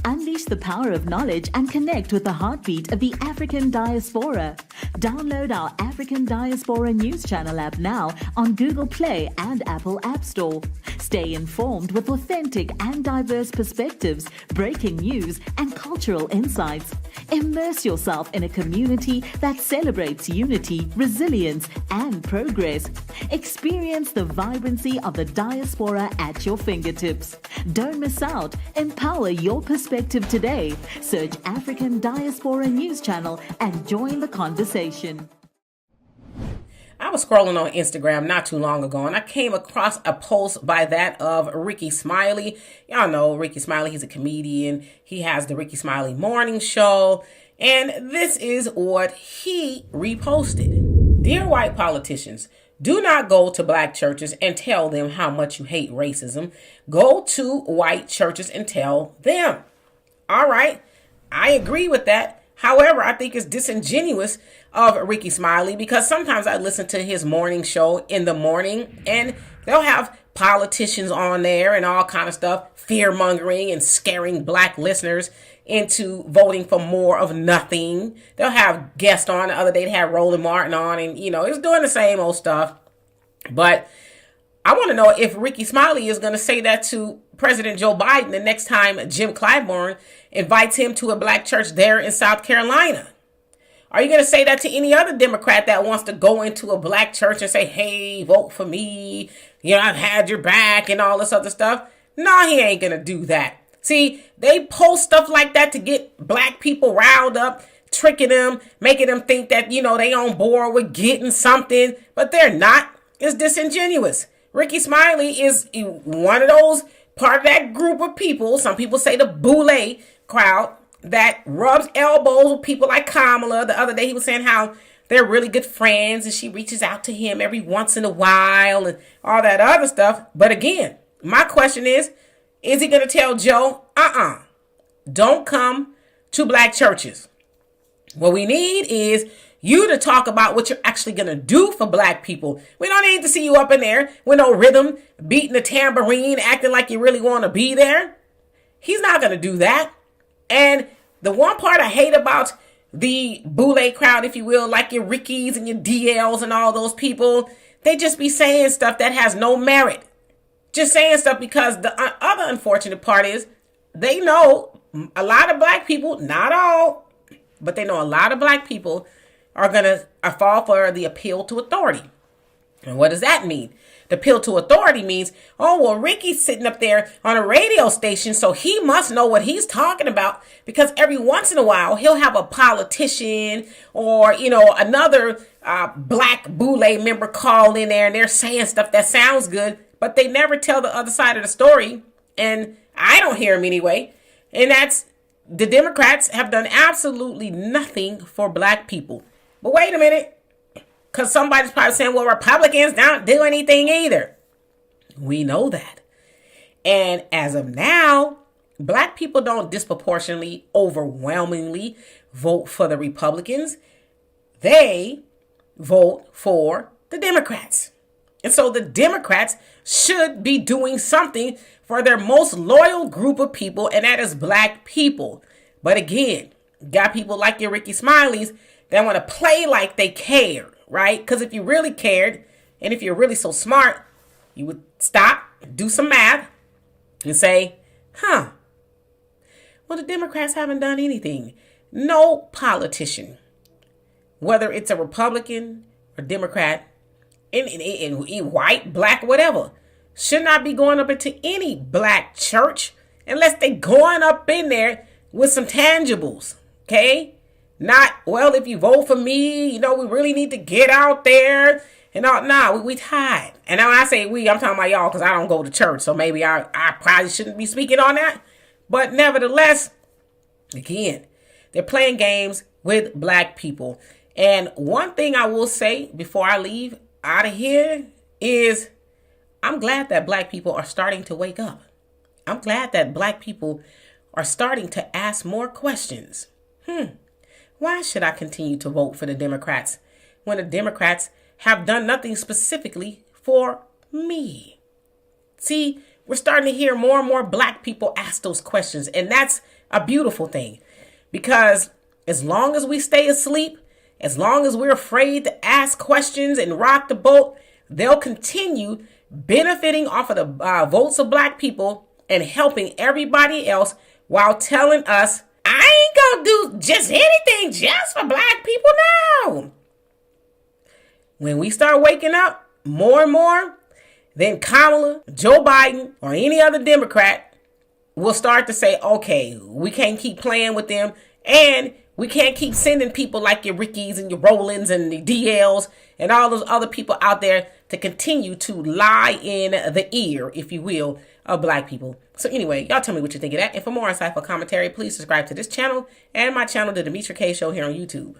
Unleash the power of knowledge and connect with the heartbeat of the African diaspora. Download our African Diaspora News Channel app now on Google Play and Apple App Store. Stay informed with authentic and diverse perspectives, breaking news, and cultural insights. Immerse yourself in a community that celebrates unity, resilience, and progress. Experience the vibrancy of the diaspora at your fingertips. Don't miss out. Empower your perspective today. Search African Diaspora News Channel and join the conversation. I was scrolling on Instagram not too long ago, and I came across a post by that of Rickey Smiley. Y'all know Rickey Smiley, he's a comedian. He has the Rickey Smiley Morning Show, and this is what he reposted. Dear white politicians, do not go to black churches and tell them how much you hate racism. Go to white churches and tell them. All right, I agree with that. However, I think it's disingenuous of Rickey Smiley because sometimes I listen to his morning show in the morning and they'll have politicians on there and all kind of stuff, fear-mongering and scaring black listeners into voting for more of nothing. They'll have guests on. The other day they had Roland Martin on and, it's doing the same old stuff. But I want to know if Rickey Smiley is going to say that to President Joe Biden the next time Jim Clyburn invites him to a black church there in South Carolina. Are you going to say that to any other Democrat that wants to go into a black church and say, hey, vote for me, I've had your back and all this other stuff? No, he ain't going to do that. See, they post stuff like that to get black people riled up, tricking them, making them think that, they on board with getting something, but they're not. It's disingenuous. Rickey Smiley is one of those part of that group of people, some people say the boule crowd, that rubs elbows with people like Kamala. The other day he was saying how they're really good friends and she reaches out to him every once in a while and all that other stuff. But again, my question is he going to tell Joe, don't come to black churches? What we need is you to talk about what you're actually going to do for black people. We don't need to see you up in there with no rhythm, beating the tambourine, acting like you really want to be there. He's not going to do that. And the one part I hate about the boule crowd, if you will, like your Rickies and your DLs and all those people, they just be saying stuff that has no merit. Just saying stuff because the other unfortunate part is they know a lot of black people, not all, but they know a lot of black people are going to fall for the appeal to authority. And what does that mean? The appeal to authority means, Rickey's sitting up there on a radio station, so he must know what he's talking about because every once in a while he'll have a politician or, another black boule member call in there and they're saying stuff that sounds good, but they never tell the other side of the story. And I don't hear them anyway. And that's the Democrats have done absolutely nothing for black people. But wait a minute. Because somebody's probably saying, Republicans don't do anything either. We know that. And as of now, black people don't disproportionately, overwhelmingly vote for the Republicans. They vote for the Democrats. And so the Democrats should be doing something for their most loyal group of people, and that is black people. But again, got people like your Rickey Smileys that want to play like they care. Right? Because if you really cared, and if you're really so smart, you would stop, do some math, and say, well, the Democrats haven't done anything. No politician, whether it's a Republican or Democrat, in white, black, whatever, should not be going up into any black church unless they going up in there with some tangibles, okay? Not, if you vote for me, we really need to get out there and all. Nah, we tied. And when I say we, I'm talking about y'all because I don't go to church. So maybe I probably shouldn't be speaking on that. But nevertheless, again, they're playing games with black people. And one thing I will say before I leave out of here is I'm glad that black people are starting to wake up. I'm glad that black people are starting to ask more questions. Why should I continue to vote for the Democrats when the Democrats have done nothing specifically for me? See, we're starting to hear more and more black people ask those questions. And that's a beautiful thing. Because as long as we stay asleep, as long as we're afraid to ask questions and rock the boat, they'll continue benefiting off of the votes of black people and helping everybody else while telling us, I ain't gonna do just anything just for black people now. When we start waking up more and more, then Kamala, Joe Biden, or any other Democrat will start to say, okay, we can't keep playing with them, and we can't keep sending people like your Rickies and your Rollins and the DLs and all those other people out there to continue to lie in the ear, if you will, of black people. So anyway, y'all tell me what you think of that. And for more insightful commentary, please subscribe to this channel and my channel, The Demetra Kaye Show, here on YouTube.